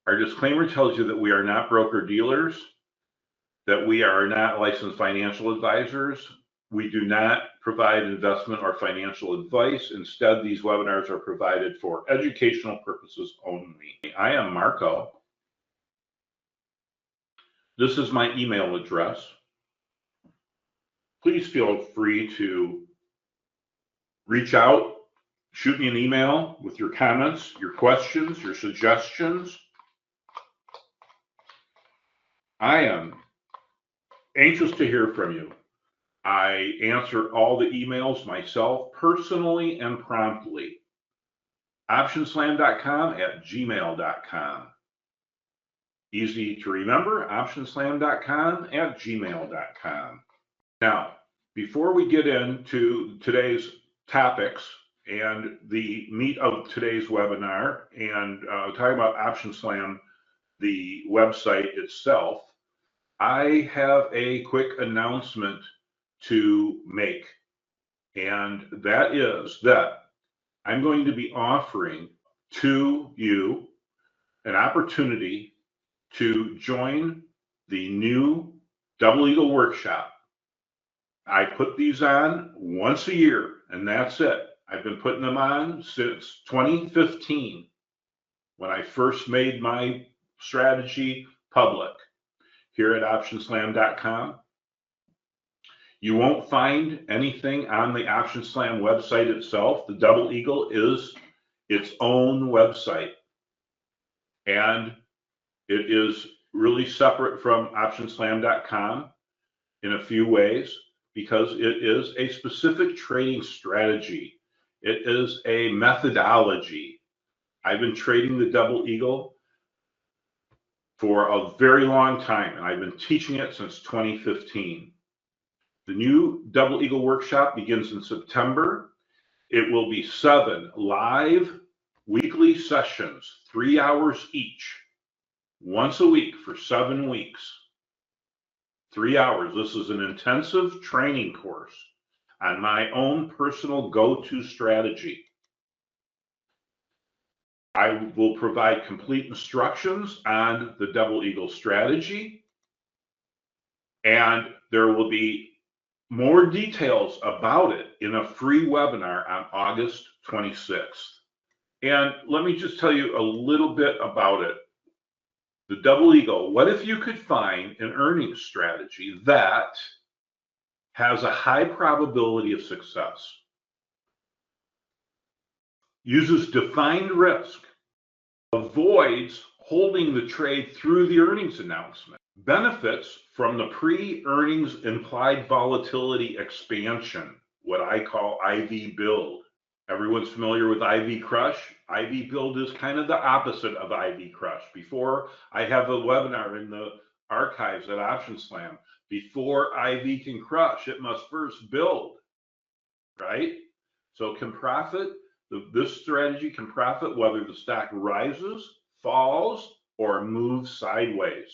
Our disclaimer tells you that we are not broker-dealers, that we are not licensed financial advisors. We do not provide investment or financial advice. Instead, these webinars are provided for educational purposes only. I am Marco. This is my email address. Please feel free to reach out, shoot me an email with your comments, your questions, your suggestions. I am anxious to hear from you. I answer all the emails myself personally and promptly. OptionSlam.com@gmail.com. Easy to remember, OptionSlam.com@gmail.com. Now, before we get into today's topics and the meat of today's webinar and talking about OptionSlam, the website itself, I have a quick announcement to make, and that is that I'm going to be offering to you an opportunity to join the new Double Eagle Workshop. I put these on once a year, and that's it. I've been putting them on since 2015, when I first made my strategy public here at OptionSlam.com. You won't find anything on the OptionSlam website itself. The Double Eagle is its own website, and it is really separate from OptionSlam.com in a few ways, because it is a specific trading strategy. It is a methodology. I've been trading the Double Eagle for a very long time, and I've been teaching it since 2015. The new Double Eagle Workshop begins in September. It will be 7 live weekly sessions, 3 hours each, once a week for 7 weeks. 3 hours. This is an intensive training course on my own personal go-to strategy. I will provide complete instructions on the Double Eagle strategy, and there will be more details about it in a free webinar on August 26th. And let me just tell you a little bit about it. The Double Eagle, what if you could find an earnings strategy that has a high probability of success, uses defined risk, avoids holding the trade through the earnings announcement, benefits from the pre-earnings implied volatility expansion, what I call IV build. Everyone's familiar with IV crush. IV build is kind of the opposite of IV crush. Before, I have a webinar in the archives at OptionSlam. Before IV can crush, it must first build, right? So can profit, this strategy can profit whether the stock rises, falls, or moves sideways.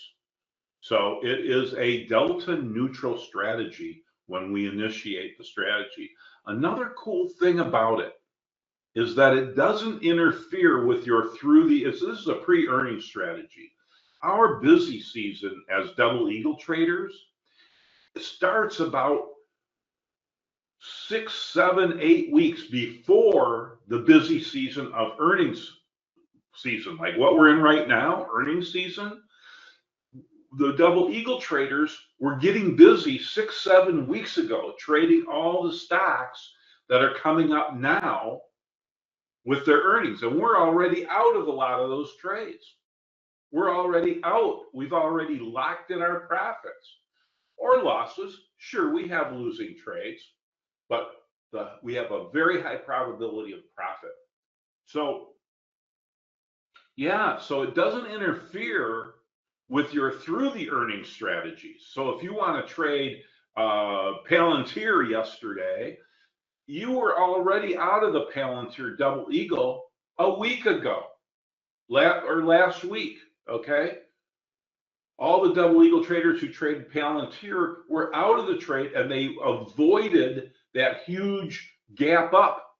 So it is a delta neutral strategy when we initiate the strategy. Another cool thing about it is that it doesn't interfere with your this is a pre-earnings strategy. Our busy season as Double Eagle traders starts about 6, 7, 8 weeks before the busy season of earnings season, like what we're in right now, earnings season. The Double Eagle traders were getting busy 6, 7 weeks ago, trading all the stocks that are coming up now with their earnings. And we're already out of a lot of those trades. We're already out. We've already locked in our profits or losses. Sure, we have losing trades, but we have a very high probability of profit. So, yeah, so it doesn't interfere with your through the earnings strategies. So if you want to trade Palantir yesterday, you were already out of the Palantir Double Eagle a week ago, or last week, okay? All the Double Eagle traders who traded Palantir were out of the trade, and they avoided that huge gap up,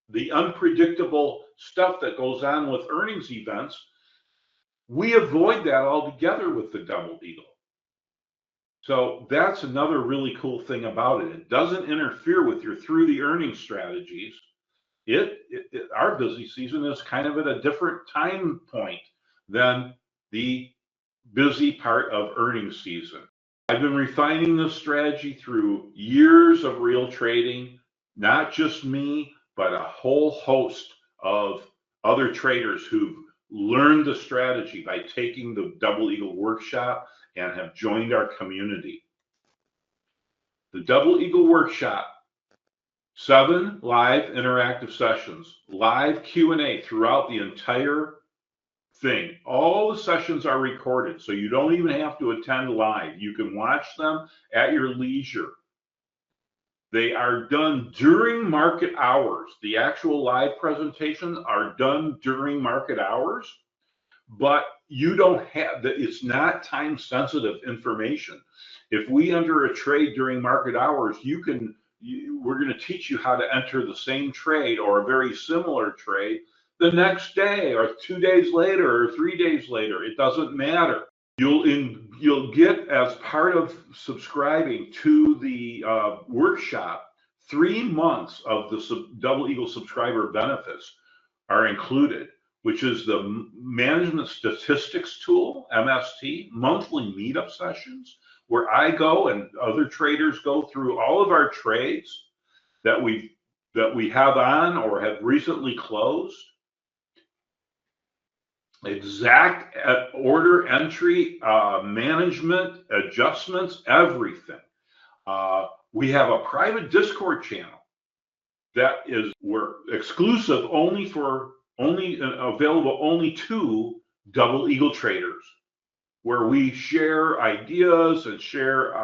the unpredictable stuff that goes on with earnings events. We avoid that altogether with the double eagle. So that's another really cool thing about it. It doesn't interfere with your through the earnings strategies. Our busy season is kind of at a different time point than the busy part of earnings season. I've been refining this strategy through years of real trading, not just me, but a whole host of other traders who've learned the strategy by taking the Double Eagle workshop and have joined our community. The Double Eagle workshop, 7 live interactive sessions, live Q&A throughout the entire thing. All the sessions are recorded, so you don't even have to attend live. You can watch them at your leisure. They are done during market hours. The actual live presentations are done during market hours, but you don't have that. It's not time sensitive information. If we enter a trade during market hours, we're going to teach you how to enter the same trade or a very similar trade the next day or 2 days later or 3 days later. It doesn't matter. You'll get, as part of subscribing to the workshop, 3 months of the Double Eagle subscriber benefits are included, which is the management statistics tool, MST, monthly meetup sessions, where I go and other traders go through all of our trades that we have on or have recently closed. Exact order entry, management, adjustments, everything. We have a private Discord channel that we're exclusive available only to Double Eagle traders, where we share ideas and share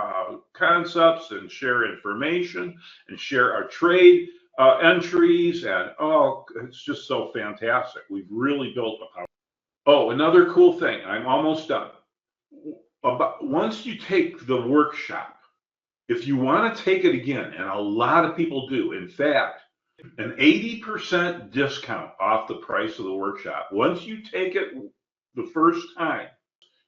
concepts and share information and share our trade entries, and it's just so fantastic. We've really built a power. Oh, another cool thing, I'm almost done. Once you take the workshop, if you want to take it again, and a lot of people do, in fact, an 80% discount off the price of the workshop. Once you take it the first time,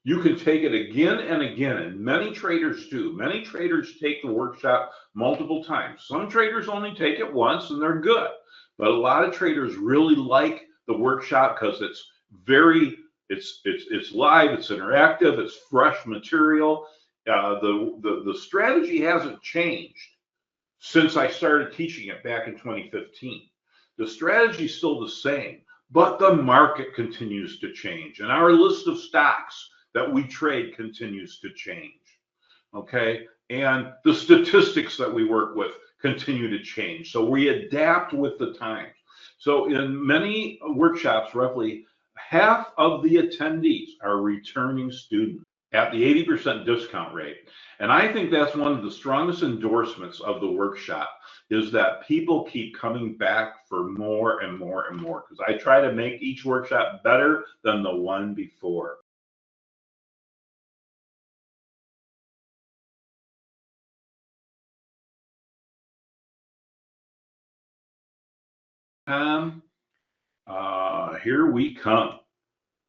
you can take it again and again, and many traders do. Many traders take the workshop multiple times. Some traders only take it once and they're good, but a lot of traders really like the workshop because it's live, it's interactive, it's fresh material. The strategy hasn't changed since I started teaching it back in 2015. The strategy is still the same, but the market continues to change, and our list of stocks that we trade continues to change. Okay, and the statistics that we work with continue to change. So we adapt with the times. So in many workshops, roughly half of the attendees are returning students at the 80% discount rate. And I think that's one of the strongest endorsements of the workshop, is that people keep coming back for more and more and more, because I try to make each workshop better than the one before. Here we come.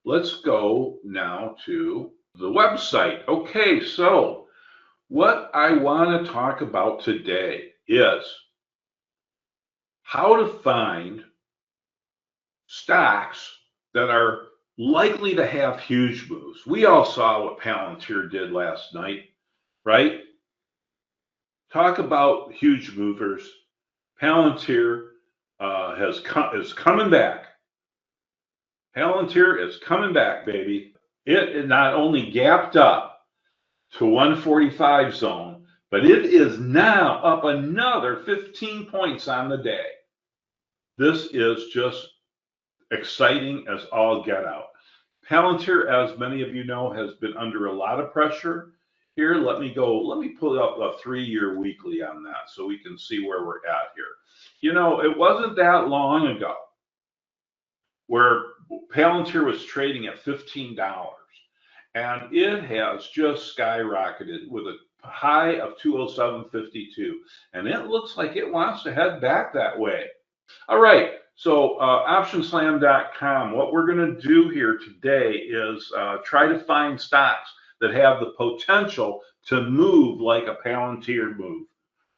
Let's go now to the website. Okay, so what I want to talk about today is how to find stocks that are likely to have huge moves. We all saw what Palantir did last night, right? Talk about huge movers. Palantir is coming back. Palantir is coming back, baby. It not only gapped up to 145 zone, but it is now up another 15 points on the day. This is just exciting as all get out. Palantir, as many of you know, has been under a lot of pressure. Here, let me pull up a 3-year weekly on that so we can see where we're at here. You know, it wasn't that long ago where Palantir was trading at $15, and it has just skyrocketed with a high of 207.52, and it looks like it wants to head back that way. All right, So OptionSlam.com, what we're going to do here today is try to find stocks that have the potential to move like a Palantir move.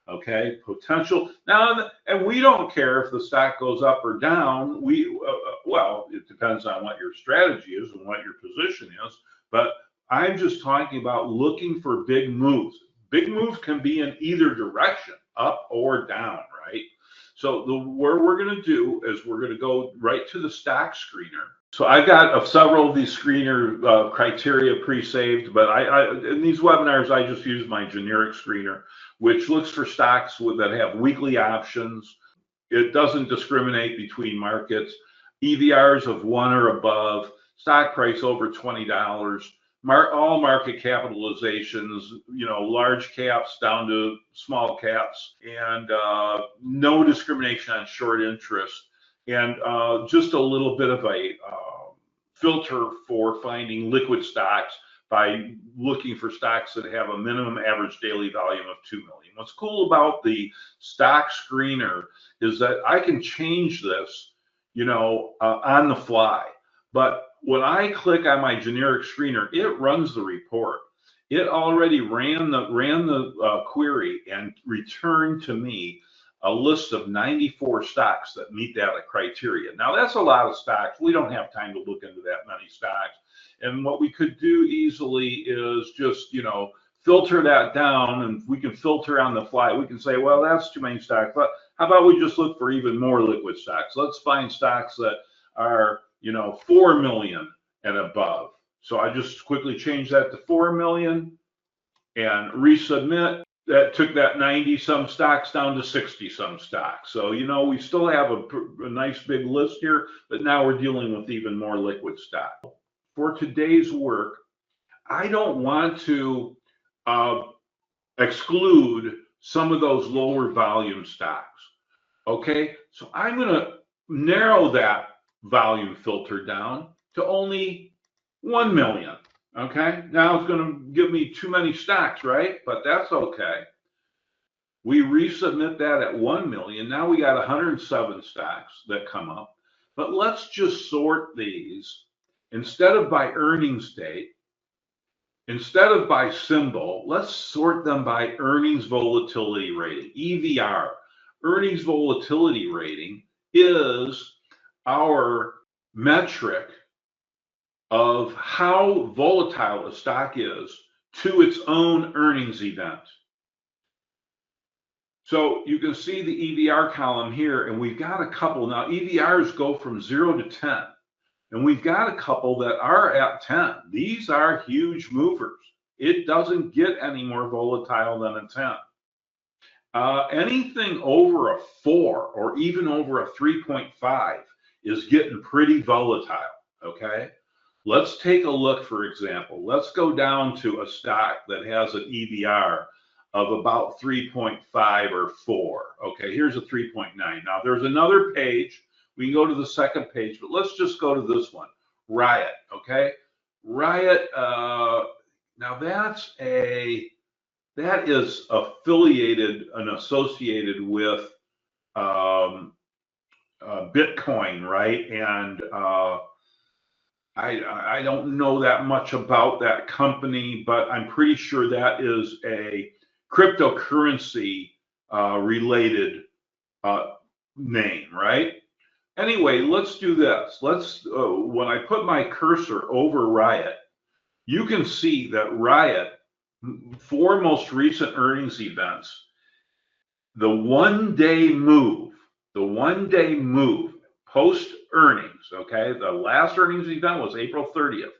Okay, potential. Now, and we don't care if the stock goes up or down. Well, it depends on what your strategy is and what your position is. But I'm just talking about looking for big moves. Big moves can be in either direction, up or down, right? So where we're going to do is we're going to go right to the stock screener. So I've got several of these screener criteria pre-saved, but in these webinars, I just use my generic screener, which looks for stocks that have weekly options. It doesn't discriminate between markets, EVRs of 1 or above, stock price over $20, all market capitalizations, large caps down to small caps, and no discrimination on short interest, and just a little bit of a filter for finding liquid stocks by looking for stocks that have a minimum average daily volume of 2 million. What's cool about the stock screener is that I can change this, on the fly. But when I click on my generic screener, it runs the report. It already ran the query and returned to me a list of 94 stocks that meet that criteria. Now that's a lot of stocks. We don't have time to look into that many stocks. And what we could do easily is just, filter that down, and we can filter on the fly. We can say, well, that's too many stocks. But how about we just look for even more liquid stocks? Let's find stocks that are, 4 million and above. So I just quickly change that to 4 million and resubmit. That took that 90 some stocks down to 60 some stocks. So, we still have a nice big list here, but now we're dealing with even more liquid stock. For today's work, I don't want to exclude some of those lower volume stocks. Okay, so I'm going to narrow that volume filter down to only 1 million. Okay, now it's going to give me too many stocks, right? But that's okay. We resubmit that at 1 million. Now we got 107 stocks that come up. But let's just sort these. Instead of by earnings date, instead of by symbol, let's sort them by earnings volatility rating, EVR. Earnings volatility rating is our metric of how volatile a stock is to its own earnings event. So you can see the EVR column here, and we've got a couple. Now, EVRs go from 0 to 10, and we've got a couple that are at 10. These are huge movers. It doesn't get any more volatile than a 10. Anything over a 4 or even over a 3.5 is getting pretty volatile, okay? Let's take a look, for example. Let's go down to a stock that has an EVR of about 3.5 or 4. Okay, here's a 3.9. Now, there's another page. We can go to the second page, but let's just go to this one, Riot, okay? Riot, now that is affiliated and associated with Bitcoin, right? And I don't know that much about that company, but I'm pretty sure that is a cryptocurrency related name, right? Anyway, let's do this. Let's when I put my cursor over Riot, you can see that Riot, for most recent earnings events, the one-day move post earnings, okay, the last earnings event was April 30th.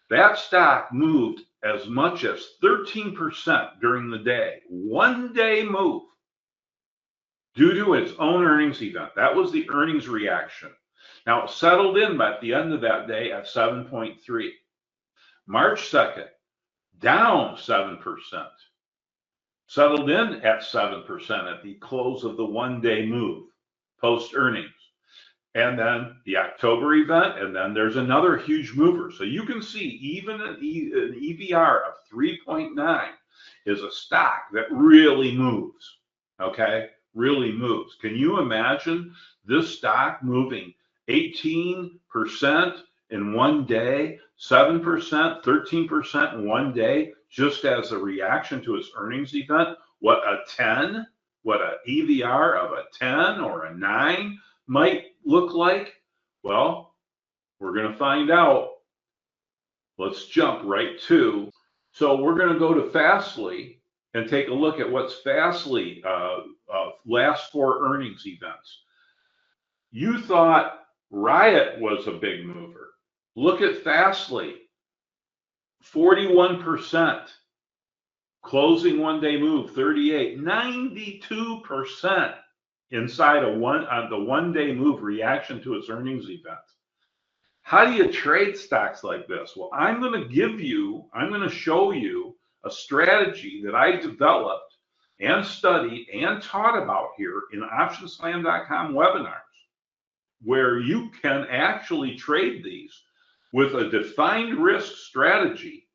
That stock moved as much as 13% during the day. One-day move due to its own earnings event. That was the earnings reaction. Now, it settled in at the end of that day at 7.3. March 2nd, down 7%. Settled in at 7% at the close of the one-day move post earnings. And then the October event, and then there's another huge mover. So you can see even an EVR of 3.9 is a stock that really moves, okay? really moves. Can you imagine this stock moving 18% in one day, 7%, 13% in one day, just as a reaction to its earnings event? What a 10, what an EVR of a 10 or a 9 might look like? Well, we're going to find out. Let's jump right to. So we're going to go to Fastly and take a look at what's Fastly last 4 earnings events. You thought Riot was a big mover. Look at Fastly, 41%. Closing one-day move, 38, 92% inside the one-day move reaction to its earnings event. How do you trade stocks like this? Well, I'm going to show you a strategy that I developed and studied and taught about here in OptionSlam.com webinars, where you can actually trade these with a defined risk strategy.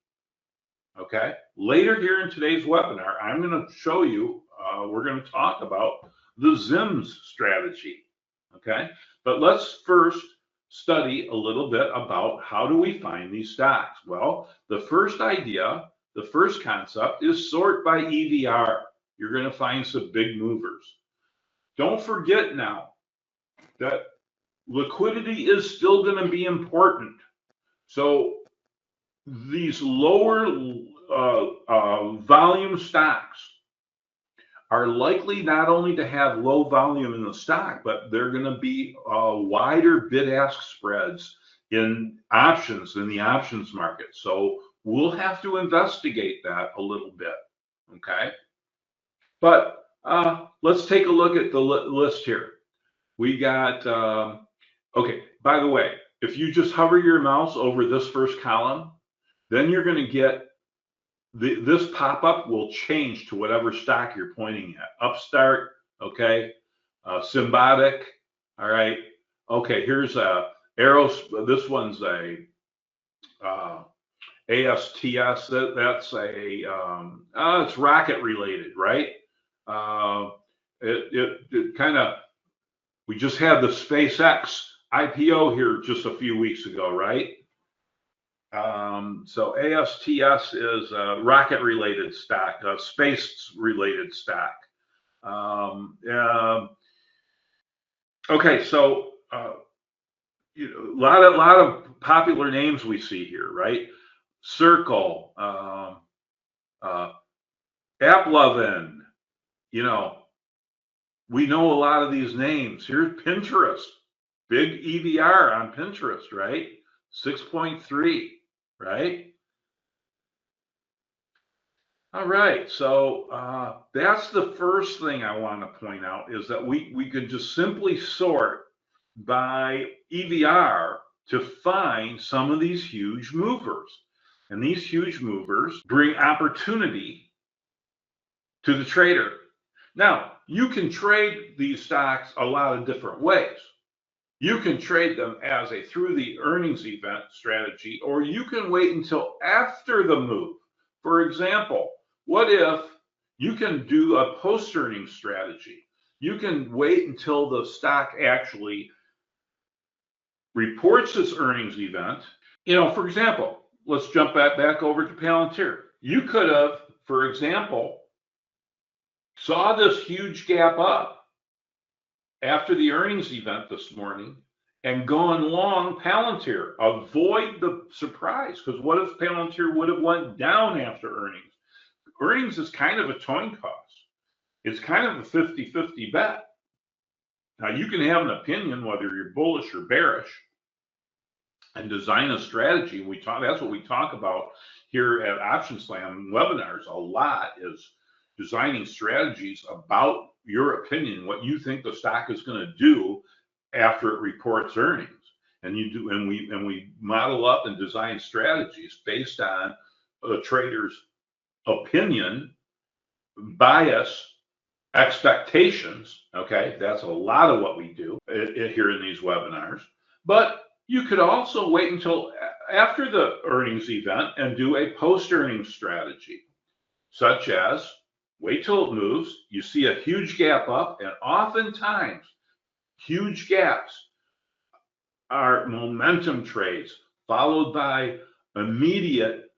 Okay, later here in today's webinar, I'm going to show you, we're going to talk about the ZIMS strategy. Okay, but let's first study a little bit about how do we find these stocks. Well, the first idea, the first concept is sort by EVR. You're going to find some big movers. Don't forget now that liquidity is still going to be important. So these lower volume stocks are likely not only to have low volume in the stock, but they're going to be wider bid-ask spreads in options, in the options market. So we'll have to investigate that a little bit, okay? But let's take a look at the list here. We got, okay, by the way, if you just hover your mouse over this first column, then you're going to get this pop-up will change to whatever stock you're pointing at. Upstart, okay, Symbiotic, all right. Okay, here's a this one's a ASTS. That's a it's rocket related, right? It kind of, we just had the SpaceX IPO here just a few weeks ago, right? So ASTS is a rocket-related stock, a space-related stock. Okay, so you know, a lot of popular names we see here, right? Circle, AppLovin, you know, we know a lot of these names. Here's Pinterest, big EVR on Pinterest, right? 6.3, right? All right, so that's the first thing I want to point out, is that we could just simply sort by EVR to find some of these huge movers. And these huge movers bring opportunity to the trader. Now, you can trade these stocks a lot of different ways. You can trade them as a through the earnings event strategy, or you can wait until after the move. For example, what if you can do a post-earnings strategy? You can wait until the stock actually reports its earnings event. You know, for example, let's jump back over to Palantir. You could have, for example, saw this huge gap up after the earnings event this morning and gone long Palantir. Avoid the surprise, because what if Palantir would have went down after earnings? Earnings is kind of a coin toss. It's kind of a 50-50 bet. Now, you can have an opinion whether you're bullish or bearish and design a strategy. That's what we talk about here at OptionSlam webinars a lot, is designing strategies about your opinion, what you think the stock is going to do after it reports earnings. And we model up and design strategies based on the trader's opinion, bias, expectations. Okay, that's a lot of what we do here in these webinars. But you could also wait until after the earnings event and do a post-earnings strategy, such as wait till it moves. You see a huge gap up, and oftentimes huge gaps are momentum trades followed by immediate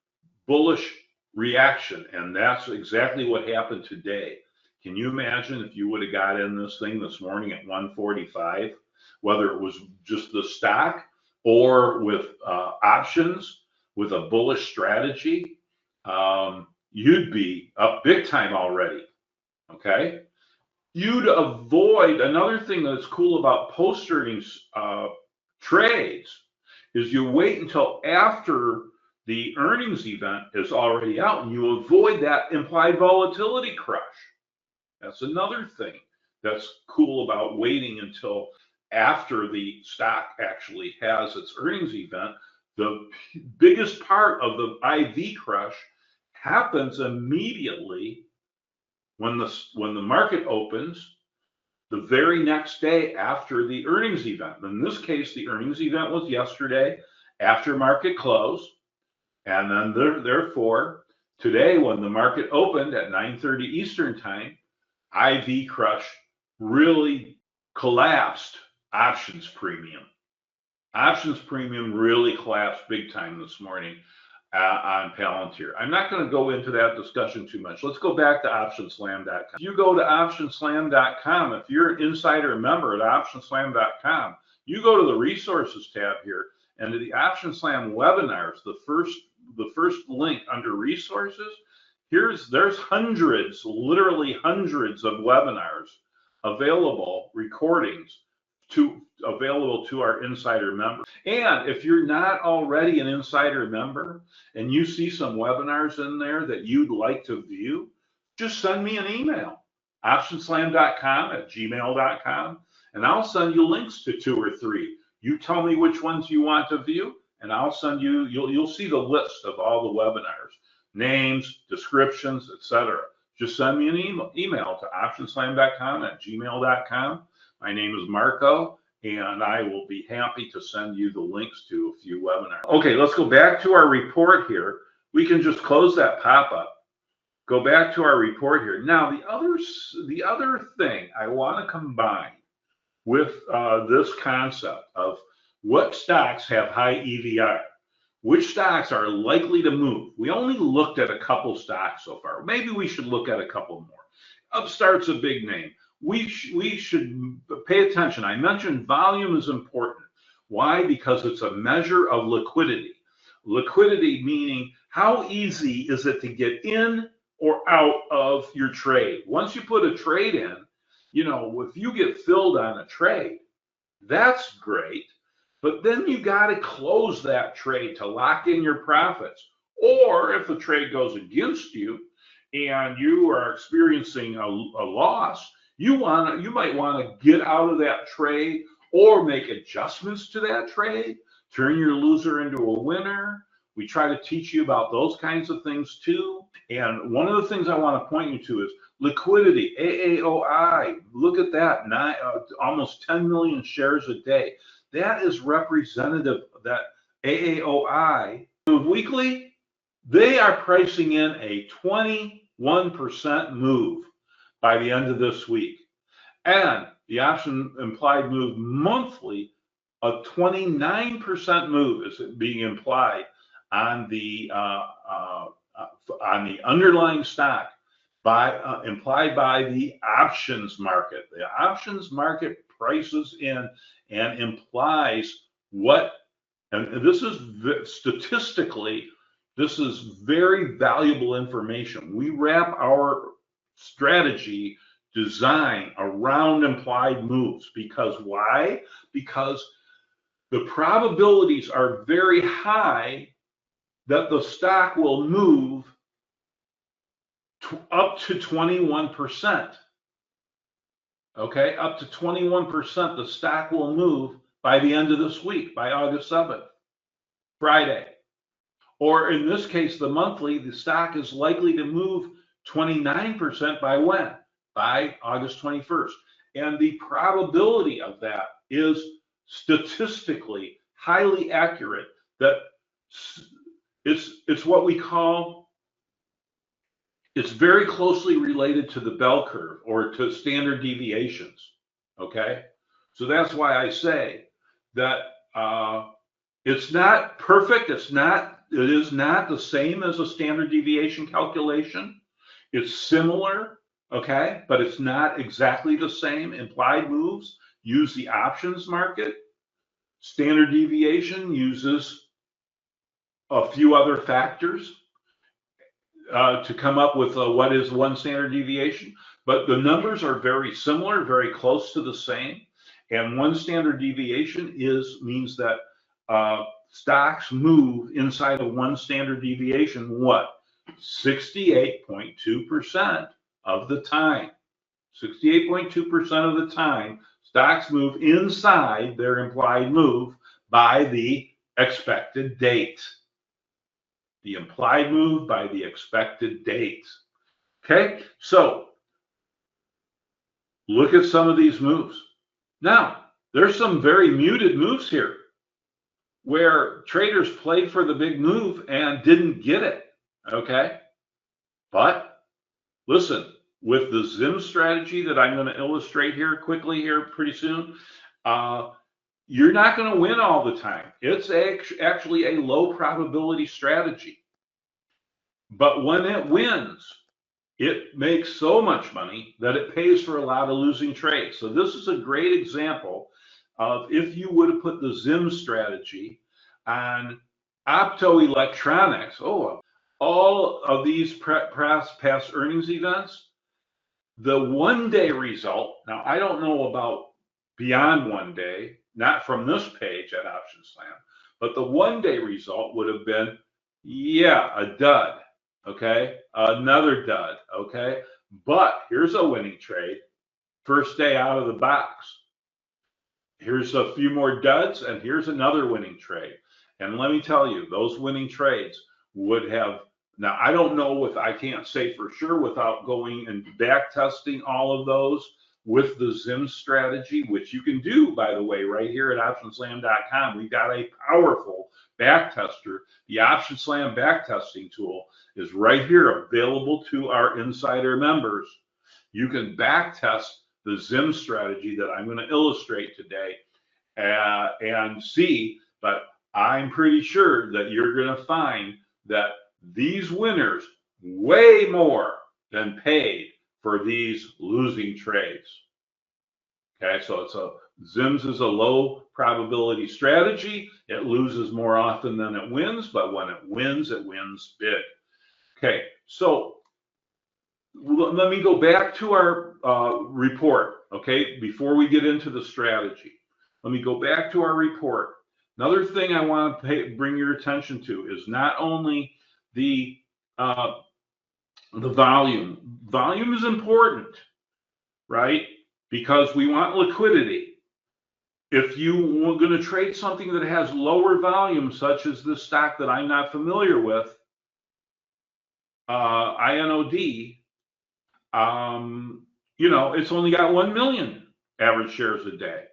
bullish reaction. And that's exactly what happened today. Can you imagine if you would have got in this thing this morning at 145, whether it was just the stock or with options with a bullish strategy? You'd be up big time already. Okay. You'd avoid, another thing that's cool about post earnings trades is you wait until after the earnings event is already out and you avoid that implied volatility crush. That's another thing that's cool about waiting until after the stock actually has its earnings event. The biggest part of the IV crush happens immediately when the market opens the very next day after the earnings event. In this case, the earnings event was yesterday after market close. And then therefore, today when the market opened at 9:30 Eastern time, IV crush really collapsed options premium. Options premium really collapsed big time this morning on Palantir. I'm not going to go into that discussion too much. Let's go back to OptionSlam.com. If you go to OptionSlam.com, if you're an insider member at OptionSlam.com, you go to the resources tab here, and to the OptionSlam webinars, the first link under resources, there's hundreds, literally hundreds of webinars available, recordings available to our insider members. And if you're not already an insider member and you see some webinars in there that you'd like to view, just send me an email, optionslam.com@gmail.com, and I'll send you links to 2 or 3. You tell me which ones you want to view, and I'll send you, you'll see the list of all the webinars, names, descriptions, etc. Just send me an email to optionslam.com@gmail.com. My name is Marco, and I will be happy to send you the links to a few webinars. Okay, let's go back to our report here. We can just close that pop-up. Go back to our report here. Now, the other thing I want to combine with this concept of what stocks have high EVR, which stocks are likely to move. We only looked at a couple stocks so far. Maybe we should look at a couple more. Upstart's a big name. We should pay attention. I mentioned volume is important. Why? Because it's a measure of liquidity. Liquidity meaning how easy is it to get in or out of your trade. Once you put a trade in, if you get filled on a trade, that's great. But then you got to close that trade to lock in your profits. Or if the trade goes against you and you are experiencing a loss, you might want to get out of that trade or make adjustments to that trade, turn your loser into a winner. We try to teach you about those kinds of things too. And one of the things I want to point you to is liquidity, AAOI. Look at that, almost 10 million shares a day. That is representative of that AAOI. Weekly, they are pricing in a 21% move by the end of this week. And the option implied move monthly, a 29% move is being implied on the underlying stock implied by the options market. The options market prices in and implies what, and this is statistically, this is very valuable information. We wrap our strategy design around implied moves. Because why? Because the probabilities are very high that the stock will move up to 21%. Okay, up to 21% the stock will move by the end of this week, by August 7th, Friday. Or in this case, the monthly, the stock is likely to move 29% by when? By August 21st. And the probability of that is statistically highly accurate. That it's what we call it's very closely related to the bell curve or to standard deviations. Okay, so that's why I say that it's not perfect. It is not the same as a standard deviation calculation. It's similar, okay, but it's not exactly the same. Implied moves use the options market. Standard deviation uses a few other factors to come up with what is one standard deviation, but the numbers are very similar, very close to the same. And one standard deviation means that stocks move inside of one standard deviation, what? 68.2% of the time. 68.2% of the time, stocks move inside their implied move by the expected date. The implied move by the expected date. Okay, so look at some of these moves. Now, there's some very muted moves here where traders played for the big move and didn't get it. Okay, but listen, with the ZIMS strategy that I'm going to illustrate here quickly here pretty soon, you're not going to win all the time. It's actually a low probability strategy. But when it wins, it makes so much money that it pays for a lot of losing trades. So this is a great example of if you would have put the ZIMS strategy on optoelectronics, all of these past earnings events, the one-day result, now I don't know about beyond one day, not from this page at OptionSlam, but the one-day result would have been, yeah, a dud. Okay, another dud. Okay, but here's a winning trade. First day out of the box. Here's a few more duds, and here's another winning trade. And let me tell you, those winning trades would have. Now, I don't know I can't say for sure without going and back testing all of those with the ZIMS strategy, which you can do, by the way, right here at OptionSlam.com. We've got a powerful back tester. The OptionSlam back testing tool is right here available to our insider members. You can back test the ZIMS strategy that I'm going to illustrate today and see, but I'm pretty sure that you're going to find that these winners way more than paid for these losing trades. Okay, so ZIMS is a low probability strategy. It loses more often than it wins, but when it wins big. Okay, so let me go back to our report, okay, before we get into the strategy. Let me go back to our report. Another thing I want to bring your attention to is not only the volume. Volume is important, right? Because we want liquidity. If you were going to trade something that has lower volume, such as this stock that I'm not familiar with, INOD, it's only got 1 million average shares a day.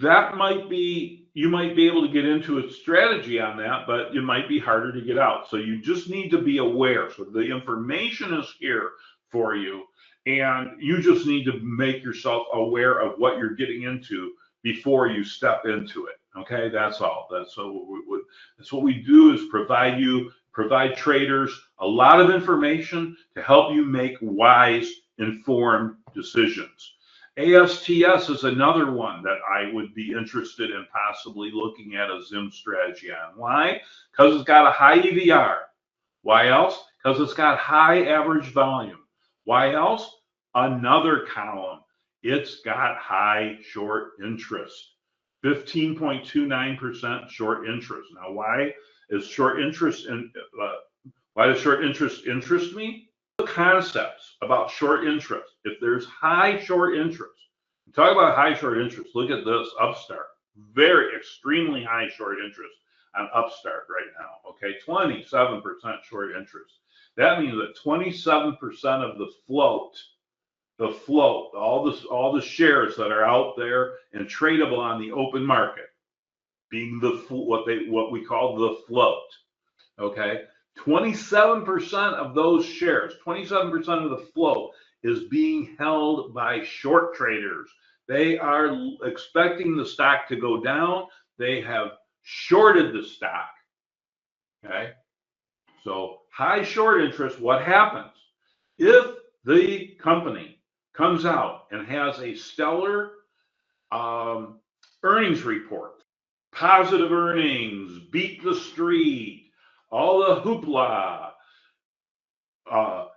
That might be, you might be able to get into a strategy on that, but it might be harder to get out. So you just need to be aware. So the information is here for you, and you just need to make yourself aware of what you're getting into before you step into it. Okay, that's all. That's what we do is provide traders a lot of information to help you make wise, informed decisions. ASTS is another one that I would be interested in possibly looking at a ZIMS strategy on. Why? Because it's got a high EVR. Why else? Because it's got high average volume. Why else? Another column. It's got high short interest. 15.29% short interest. Now, why does short interest interest me? The concepts about short interest. If there's high short interest, talk about high short interest. Look at this Upstart. Very extremely high short interest on Upstart right now. Okay, 27% short interest. That means that 27% of the float, all the shares that are out there and tradable on the open market, being what we call the float. Okay, 27% of those shares, 27% of the float is being held by short traders. They are expecting the stock to go down. They have shorted the stock. Okay. So high short interest, what happens? If the company comes out and has a stellar earnings report, positive earnings, beat the street, all the hoopla,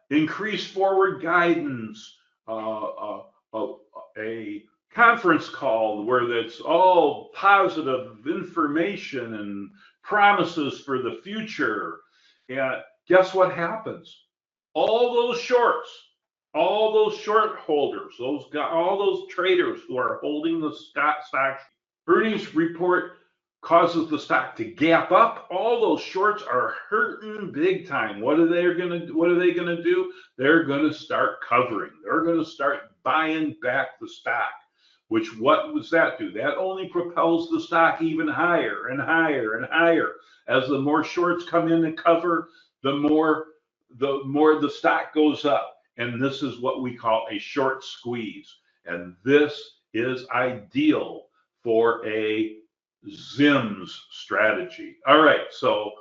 increased forward guidance, a conference call where that's all positive information and promises for the future. And guess what happens? All those shorts, all those short holders, all those traders who are holding the stock earnings report causes the stock to gap up. All those shorts are hurting big time. What are they gonna do? They're gonna start covering. They're gonna start buying back the stock. Which, what does that do? That only propels the stock even higher and higher and higher. As the more shorts come in to cover, the more the stock goes up. And this is what we call a short squeeze. And this is ideal for a ZIMS strategy. All right, so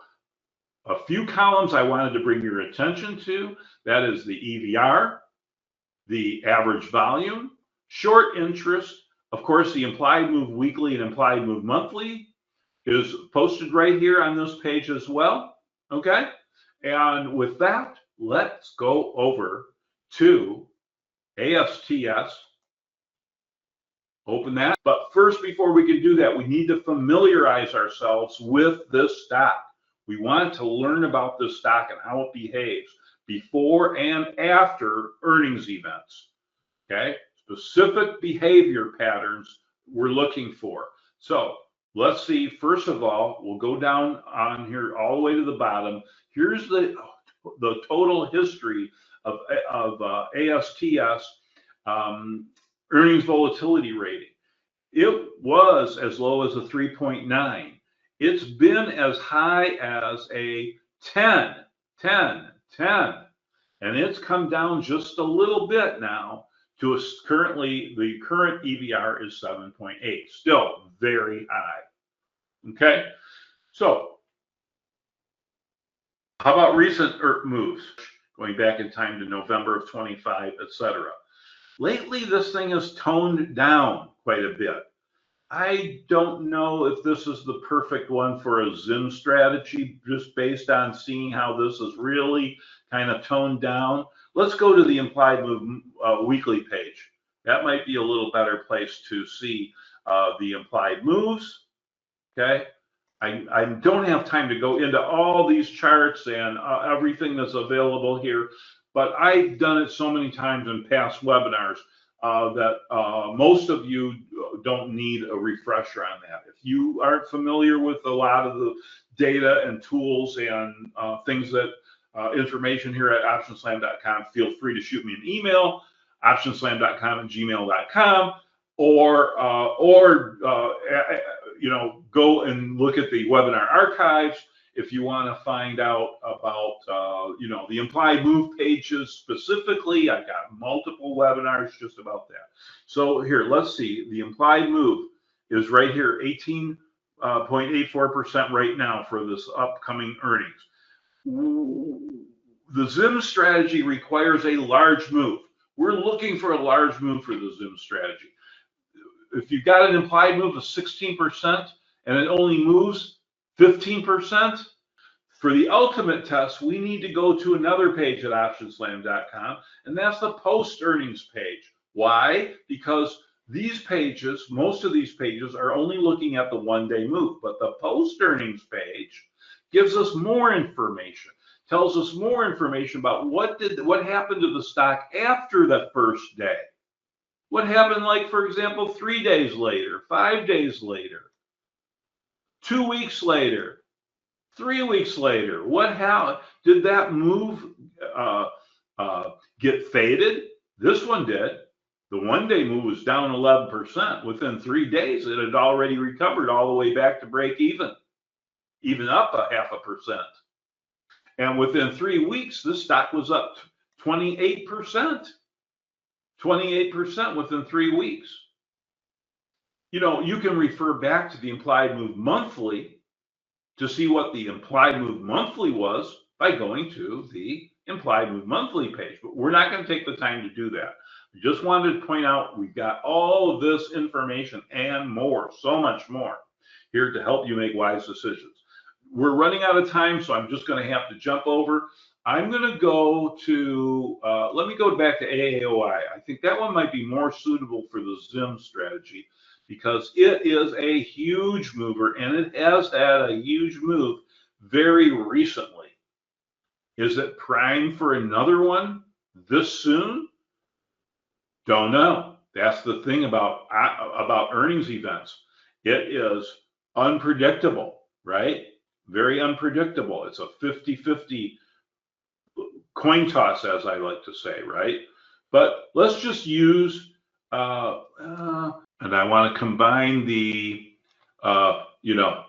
a few columns I wanted to bring your attention to. That is the EVR, the average volume, short interest. Of course, the implied move weekly and implied move monthly is posted right here on this page as well. Okay, and with that, let's go over to ASTS. Open that. But first, before we can do that, we need to familiarize ourselves with this stock. We want to learn about this stock and how it behaves before and after earnings events. Okay, specific behavior patterns we're looking for. So let's see. First of all, we'll go down on here all the way to the bottom. Here's the total history of ASTS earnings volatility rating. It was as low as a 3.9. It's been as high as a 10, and it's come down just a little bit now to currently, the current EVR is 7.8, still very high. Okay, so how about recent moves going back in time to November of 25, etc. Lately, this thing has toned down quite a bit. I don't know if this is the perfect one for a ZIM strategy, just based on seeing how this is really kind of toned down. Let's go to the implied move weekly page. That might be a little better place to see the implied moves. Okay, I don't have time to go into all these charts and everything that's available here, but I've done it so many times in past webinars that most of you don't need a refresher on that. If you aren't familiar with a lot of the data and tools and things that information here at OptionSlam.com, feel free to shoot me an email, optionslam.com@gmail.com, or go and look at the webinar archives if you want to find out about the implied move pages specifically. I got multiple webinars just about that. So here, let's see. The implied move is right here, 18.84% right now for this upcoming earnings. The ZIMS strategy requires a large move. We're looking for a large move for the ZIMS strategy. If you've got an implied move of 16% and it only moves 15%, for the ultimate test, we need to go to another page at OptionSlam.com, and that's the post-earnings page. Why? Because these pages, most of these pages, are only looking at the one-day move, but the post-earnings page gives us more information, tells us more information about what happened to the stock after the first day. What happened, like, for example, 3 days later, 5 days later, 2 weeks later, 3 weeks later? How did that move get faded? This one did. The one-day move was down 11%. Within 3 days, it had already recovered all the way back to break even up a 0.5%. And within 3 weeks, this stock was up 28%. 28% within 3 weeks. You know, you can refer back to the implied move monthly to see what the implied move monthly was by going to the implied move monthly page. But we're not going to take the time to do that. I just wanted to point out we've got all of this information and more, so much more, here to help you make wise decisions. We're running out of time, so I'm just going to have to jump over. I'm going to go to, let me go back to AAOI. I think that one might be more suitable for the ZIMS strategy because it is a huge mover and it has had a huge move very recently. Is it primed for another one this soon? Don't know. That's the thing about earnings events. It is unpredictable, right? Very unpredictable. It's a 50-50 coin toss, as I like to say, right? But let's just use, and I want to combine the, you know,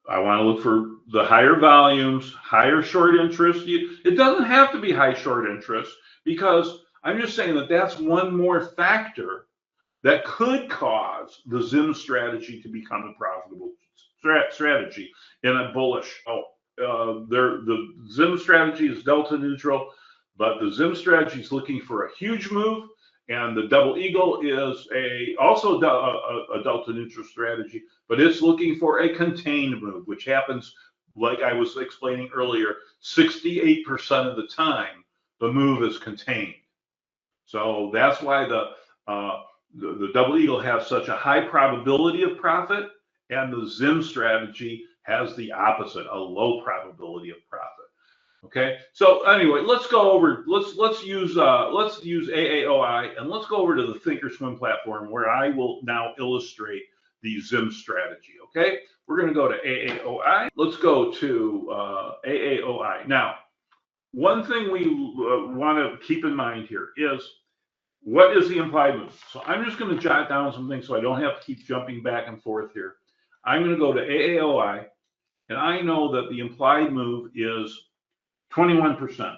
I want to look for the higher volumes, higher short interest. It doesn't have to be high short interest because I'm just saying that that's one more factor that could cause the ZIMS strategy to become a profitable strategy in a bullish. The ZIMS strategy is delta neutral, but the ZIMS strategy is looking for a huge move, and the double eagle is also a delta neutral strategy, but it's looking for a contained move, which happens, like I was explaining earlier, 68% of the time the move is contained. So that's why the double eagle has such a high probability of profit, and the ZIMS strategy has the opposite, a low probability of profit. Okay, so anyway, let's go over. Let's use AAOI, and let's go over to the Thinkorswim platform where I will now illustrate the ZIMS strategy. Okay, we're going to go to AAOI. Let's go to AAOI. Now, one thing we want to keep in mind here is what is the implied move. So I'm just going to jot down some things so I don't have to keep jumping back and forth here. I'm going to go to AAOI, and I know that the implied move is 21%.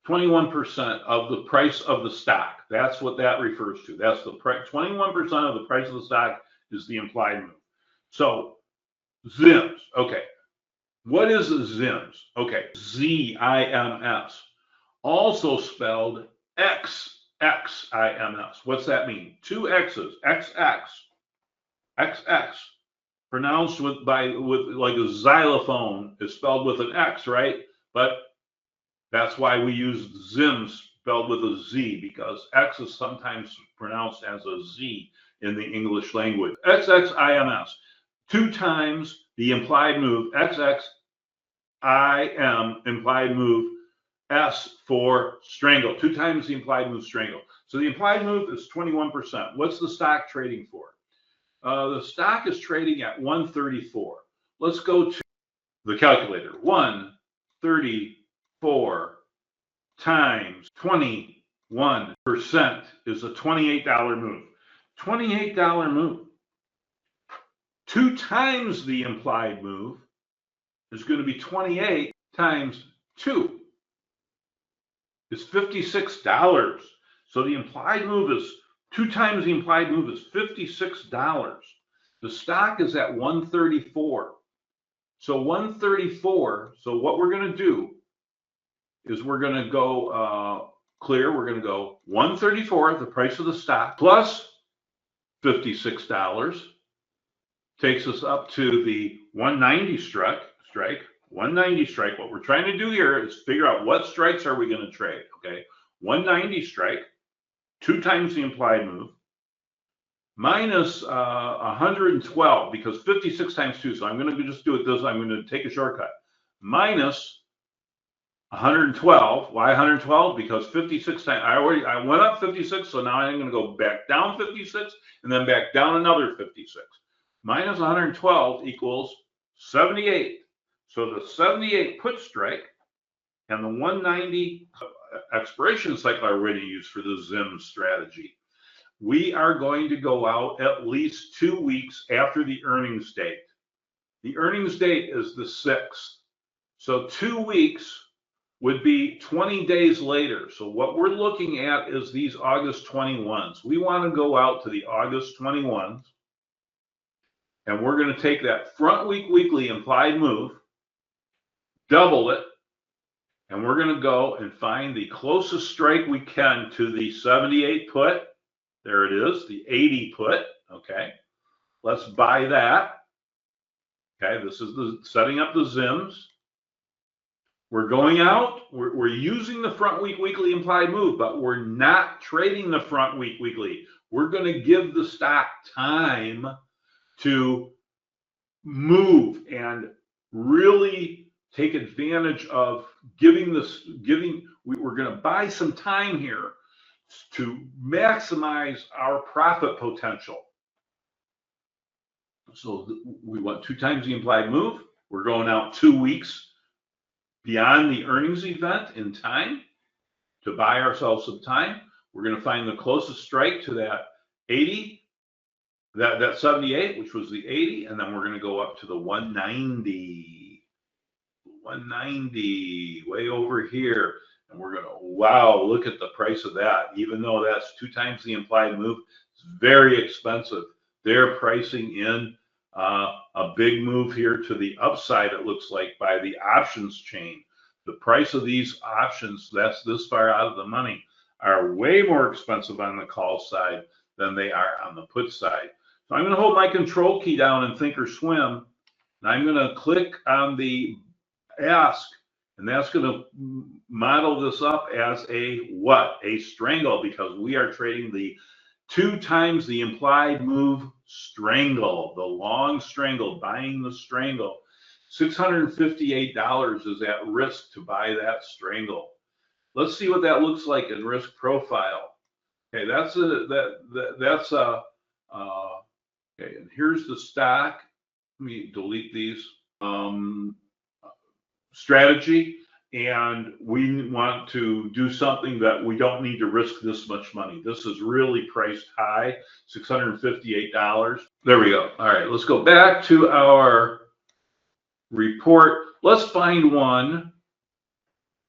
21% of the price of the stock. That's what that refers to. That's the price. 21% of the price of the stock is the implied move. So ZIMS. Okay. What is a ZIMS? Okay. ZIMS. Also spelled XXIMS. What's that mean? Two X's. XX. XX. Pronounced with like a xylophone is spelled with an X, right? But that's why we use ZIMS spelled with a Z, because X is sometimes pronounced as a Z in the English language. XXIMS. 2 times the implied move. XXIM implied move. S for strangle. 2 times the implied move strangle. So the implied move is 21%. What's the stock trading for? The stock is trading at 134. Let's go to the calculator. 134 times 21% is a $28 move. $28 move. 2 times the implied move is going to be 28 times 2 is $56. So the implied move is 2 times the implied move is $56. The stock is at 134. So 134. So what we're going to do is we're going to go clear. We're going to go 134, the price of the stock, plus $56 takes us up to the 190 strike. 190 strike. What we're trying to do here is figure out what strikes are we going to trade. Okay, 190 strike. 2 times the implied move, minus 112, because 56 times 2. So I'm going to just do it this. I'm going to take a shortcut. Minus 112. Why 112? Because 56 times I went up 56, so now I'm going to go back down 56 and then back down another 56. Minus 112 equals 78. So the 78 put strike and the 190 expiration cycle are ready to use for the ZIMS strategy. We are going to go out at least 2 weeks after the earnings date. The earnings date is the 6th. So 2 weeks would be 20 days later. So what we're looking at is these August 21s. We want to go out to the August 21s, and we're going to take that front week weekly implied move, double it, and we're going to go and find the closest strike we can to the 78 put. There it is, the 80 put. Okay, let's buy that. Okay, this is the setting up the ZIMS. We're going out, we're using the front week weekly implied move, but we're not trading the front week weekly. We're going to give the stock time to move and really take advantage of we're going to buy some time here to maximize our profit potential. So we want 2 times the implied move. We're going out 2 weeks beyond the earnings event in time to buy ourselves some time. We're going to find the closest strike to that 80, that 78, which was the 80, and then we're going to go up to the 190, way over here. And we're going to, wow, look at the price of that. Even though that's 2 times the implied move, it's very expensive. They're pricing in a big move here to the upside, it looks like, by the options chain. The price of these options, that's this far out of the money, are way more expensive on the call side than they are on the put side. So I'm going to hold my control key down in think or swim, and I'm going to click on the ask, and that's going to model this up as a what? A strangle, because we are trading the 2 times the implied move strangle, the long strangle, buying the strangle. $658 is at risk to buy that strangle. Let's see what that looks like in risk profile. Okay, okay, and here's the stock. Let me delete these. Strategy, and we want to do something that we don't need to risk this much money. This is really priced high, $658. There we go. All right, let's go back to our report. Let's find one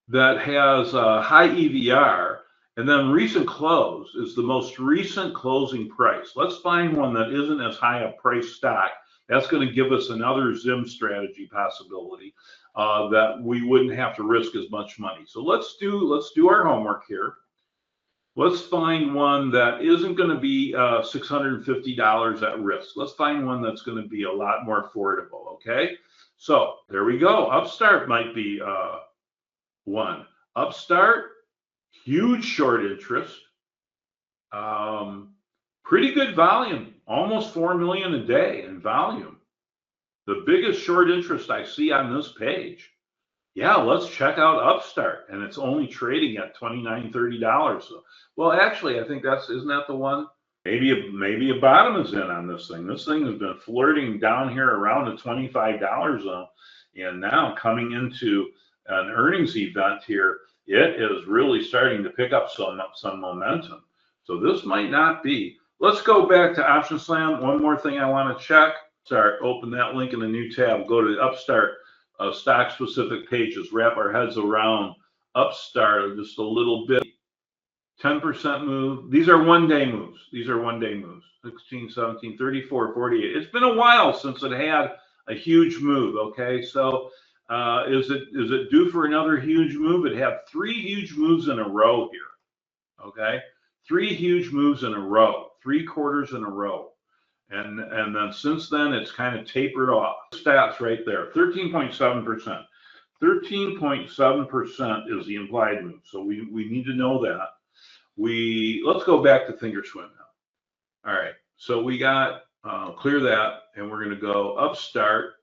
that has a high EVR, and then recent close is the most recent closing price. Let's find one that isn't as high a price stock. That's going to give us another ZIM strategy possibility that we wouldn't have to risk as much money. So let's do our homework here. Let's find one that isn't going to be $650 at risk. Let's find one that's going to be a lot more affordable. Okay, so there we go. Upstart might be one. Upstart, huge short interest, pretty good volume, almost 4 million a day in volume. The biggest short interest I see on this page. Yeah, let's check out Upstart, and it's only trading at $29, $30. So, well, actually, I think isn't that the one? Maybe a bottom is in on this thing. This thing has been flirting down here around the $25 zone, and now coming into an earnings event here, it is really starting to pick up some momentum. So this might not be. Let's go back to OptionSlam. One more thing I want to check. Open that link in a new tab. Go to the Upstart stock specific pages. Wrap our heads around Upstart just a little bit. 10% move. These are 1 day moves. 16, 17, 34, 48. It's been a while since it had a huge move. Okay, so is it due for another huge move? It had 3 huge moves in a row here. Okay, 3 huge moves in a row, 3 quarters in a row. And then since then, it's kind of tapered off. Stats right there, 13.7%. 13.7% is the implied move. So we need to know that. Let's go back to Thinkorswim now. All right, so we got clear that, and we're going to go Upstart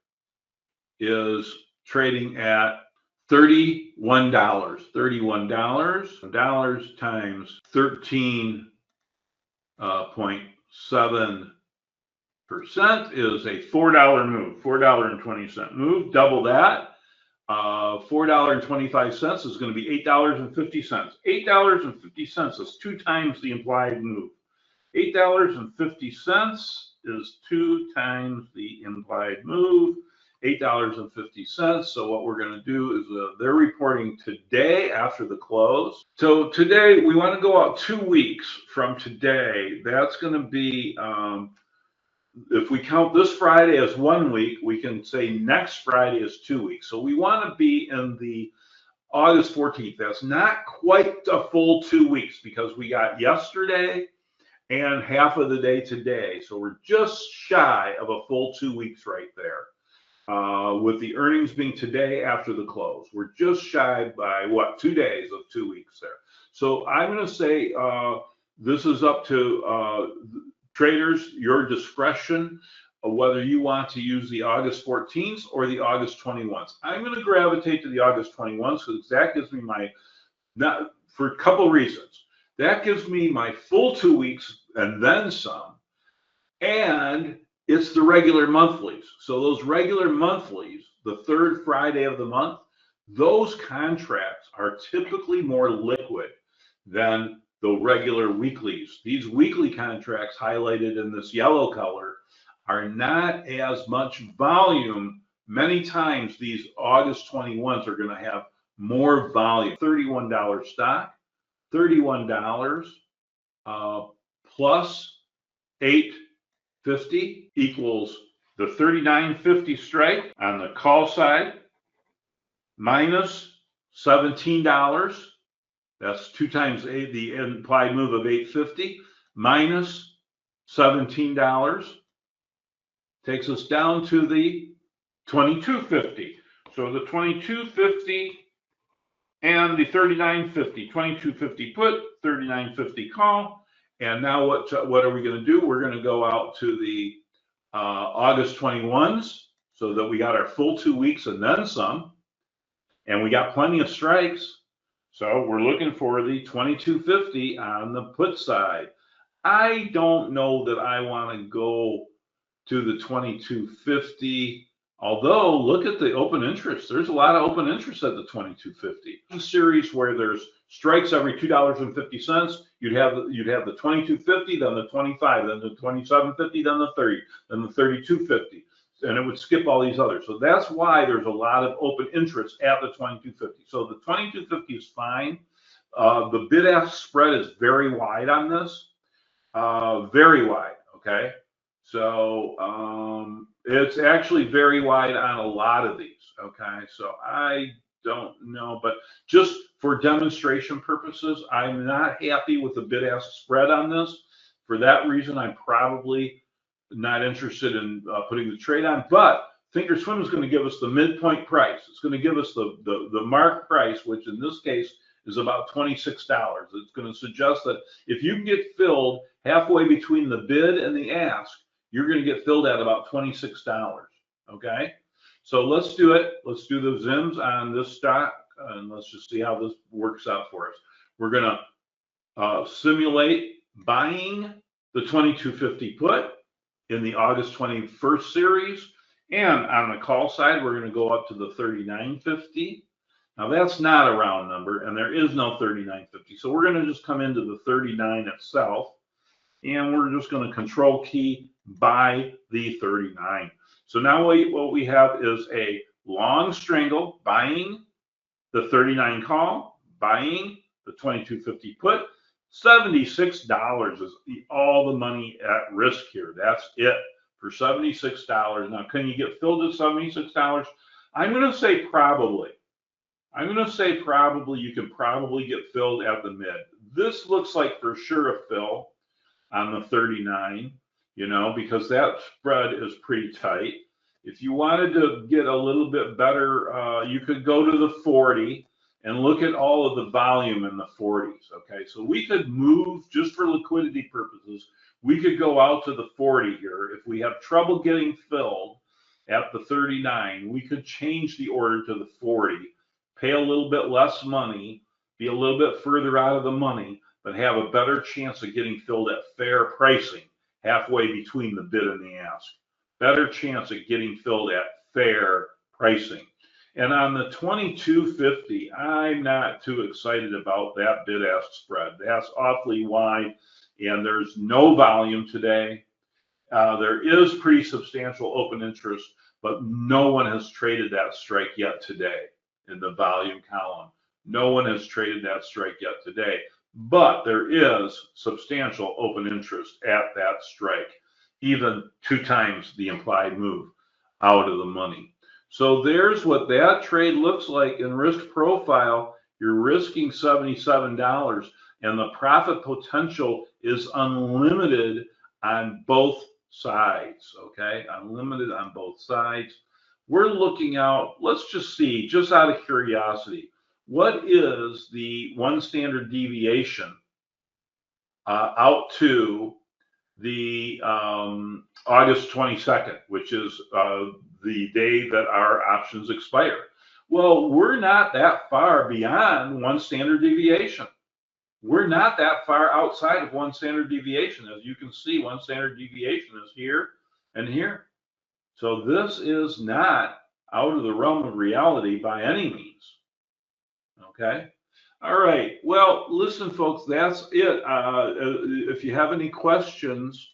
is trading at $31. $31 times 13.7% is a $4 move, $4.20 move. Double that, $4.25 is going to be $8.50. $8.50 is 2 times the implied move. $8.50 is 2 times the implied move, $8.50. So what we're going to do is they're reporting today after the close. So today we want to go out 2 weeks from today. That's going to be, if we count this Friday as 1 week, we can say next Friday is 2 weeks. So we want to be in the August 14th. That's not quite a full 2 weeks because we got yesterday and half of the day today. So we're just shy of a full 2 weeks right there. With the earnings being today after the close, we're just shy by what, 2 days of 2 weeks there. So I'm going to say this is up to traders, your discretion, whether you want to use the August 14th or the August 21st. I'm going to gravitate to the August 21st because that gives me my, not for a couple reasons. That gives me my full 2 weeks and then some, and it's the regular monthlies. So those regular monthlies, the third Friday of the month, those contracts are typically more liquid than the regular weeklies. These weekly contracts highlighted in this yellow color are not as much volume. Many times these August 21s are going to have more volume. $31 stock, $31 plus $8.50 equals the $39.50 strike on the call side minus $17. That's 2 times the implied move of $8.50 minus $17 takes us down to the $22.50. So the $22.50 and the $39.50, $22.50 put, $39.50 call. And now what are we going to do? We're going to go out to the August 21s so that we got our full 2 weeks and then some. And we got plenty of strikes. So we're looking for the $22.50 on the put side. I don't know that I want to go to the $22.50. Although, look at the open interest. There's a lot of open interest at the $22.50. A series where there's strikes every $2.50. You'd have the $22.50, then the $25, then the $27.50, then the $30, then the $32.50, and it would skip all these others. So that's why there's a lot of open interest at the $22.50. So the $22.50 is fine. The bid-ask spread is very wide on this, very wide. Okay. So it's actually very wide on a lot of these. Okay, so I don't know, but just for demonstration purposes, I'm not happy with the bid-ask spread on this. For that reason, I'm probably not interested in putting the trade on. But Thinkorswim is going to give us the midpoint price. It's going to give us the mark price, which in this case is about $26. It's going to suggest that if you can get filled halfway between the bid and the ask, you're going to get filled at about $26. Okay, so let's do it. Let's do the ZIMS on this stock, and let's just see how this works out for us. We're going to simulate buying the $22.50 put in the August 21st series, and on the call side, we're going to go up to the $39.50. Now that's not a round number, and there is no $39.50, so we're going to just come into the 39 itself, and we're just going to control key buy the 39. So now what we have is a long strangle buying the 39 call, buying the $22.50 put. $76 is all the money at risk here. That's it for $76. Now, can you get filled at $76? I'm going to say probably. I'm going to say probably you can probably get filled at the mid. This looks like for sure a fill on the 39, you know, because that spread is pretty tight. If you wanted to get a little bit better, you could go to the 40 and look at all of the volume in the 40s. Okay, so we could move, just for liquidity purposes, we could go out to the 40 here. If we have trouble getting filled at the 39, we could change the order to the 40, pay a little bit less money, be a little bit further out of the money, but have a better chance of getting filled at fair pricing halfway between the bid and the ask. Better chance of getting filled at fair pricing. And on the $22.50, I'm not too excited about that bid-ask spread. That's awfully wide, and there's no volume today. There is pretty substantial open interest, but no one has traded that strike yet today in the volume column. No one has traded that strike yet today, but there is substantial open interest at that strike, even 2 times the implied move out of the money. So there's what that trade looks like in risk profile. You're risking $77, and the profit potential is unlimited on both sides, okay? Unlimited on both sides. We're looking out, let's just see, just out of curiosity, what is the 1 standard deviation out to the August 22nd, which is the day that our options expire? Well, we're not that far beyond 1 standard deviation. We're not that far outside of 1 standard deviation. As you can see, 1 standard deviation is here and here. So this is not out of the realm of reality by any means. Okay. All right. Well, listen, folks, that's it. If you have any questions,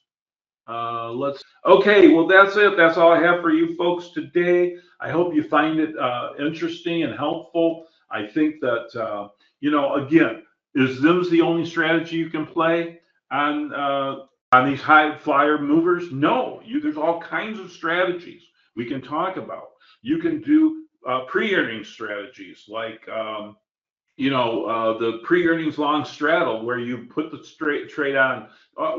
okay, well, that's it. That's all I have for you folks today. I hope you find it interesting and helpful. I think that, you know, again, is ZIMS the only strategy you can play on these high flyer movers? No, there's all kinds of strategies we can talk about. You can do pre-earnings strategies like, you know, the pre-earnings long straddle where you put the straight trade on.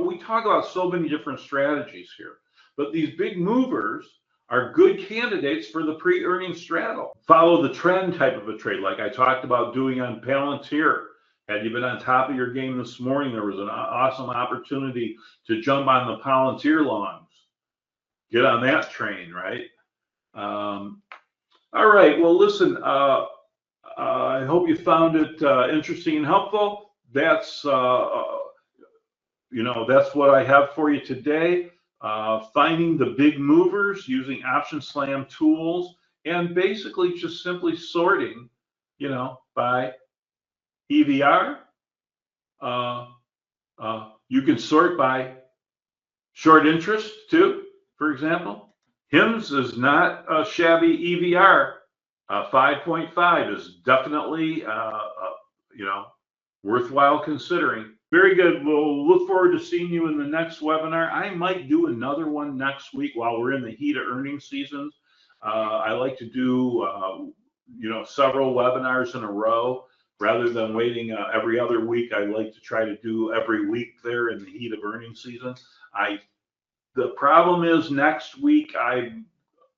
We talk about so many different strategies here, but these big movers are good candidates for the pre-earnings straddle. Follow the trend type of a trade, like I talked about doing on Palantir. Had you been on top of your game this morning, there was an awesome opportunity to jump on the Palantir longs. Get on that train, right? All right. Well, listen, I hope you found it interesting and helpful. That's, you know, that's what I have for you today. Finding the big movers using OptionSlam tools and basically just simply sorting, you know, by EVR. You can sort by short interest too, for example. HIMS is not a shabby EVR. 5.5 is definitely, you know, worthwhile considering. Very good. We'll look forward to seeing you in the next webinar. I might do another one next week while we're in the heat of earnings season. I like to do, you know, several webinars in a row rather than waiting every other week. I like to try to do every week there in the heat of earnings season. The problem is next week I'm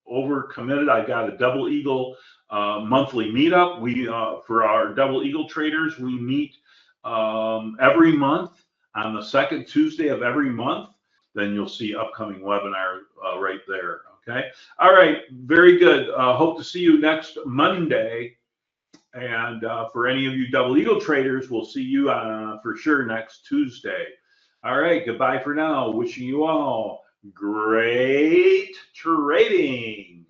overcommitted. I got a Double Eagle monthly meetup. We for our Double Eagle traders, we meet every month on the 2nd Tuesday of every month. Then you'll see upcoming webinar right there. Okay. All right. Very good. Hope to see you next Monday. And for any of you Double Eagle traders, we'll see you for sure next Tuesday. All right. Goodbye for now. Wishing you all great trading.